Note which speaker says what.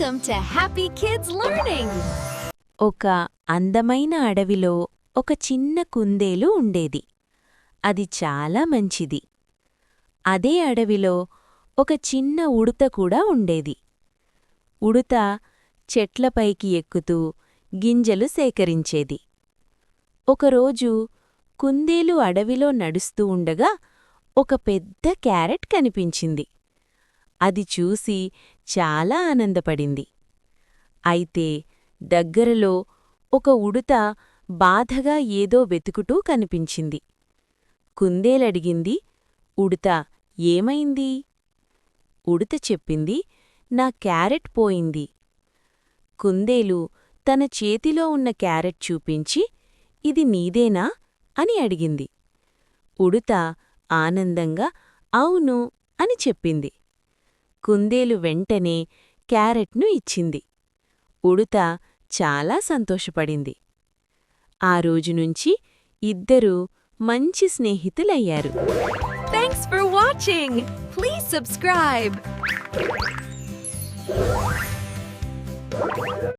Speaker 1: Welcome to Happy Kids Learning!
Speaker 2: ఒక అందమైన అడవిలో ఒక చిన్న కుందేలు ఉండేది. అది చాలా మంచిది. అదే అడవిలో ఒక చిన్న ఉడుత కూడా ఉండేది. ఉడుత చెట్లపైకి ఎక్కుతూ గింజలు సేకరించేది. ఒకరోజు కుందేలు అడవిలో నడుస్తూ ఉండగా ఒక పెద్ద క్యారెట్ కనిపించింది. అది చూసి చాలా ఆనందపడింది. అయితే దగ్గరలో ఒక ఉడుత బాధగా ఏదో వెతుకుతూ కనిపించింది. కుందేలడిగింది, ఉడుత, ఏమైంది? ఉడుత చెప్పింది, నా క్యారెట్ పోయింది. కుందేలు తన చేతిలో ఉన్న క్యారెట్ చూపించి, ఇది నీదేనా? అని అడిగింది. ఉడుత ఆనందంగా అవును అని చెప్పింది. కుందేలు వెంటనే క్యారెట్ను ఇచ్చింది. ఉడుత చాలా సంతోషపడింది. ఆ రోజునుంచి ఇద్దరూ మంచి స్నేహితులయ్యారు.
Speaker 1: Thanks for watching! Please subscribe!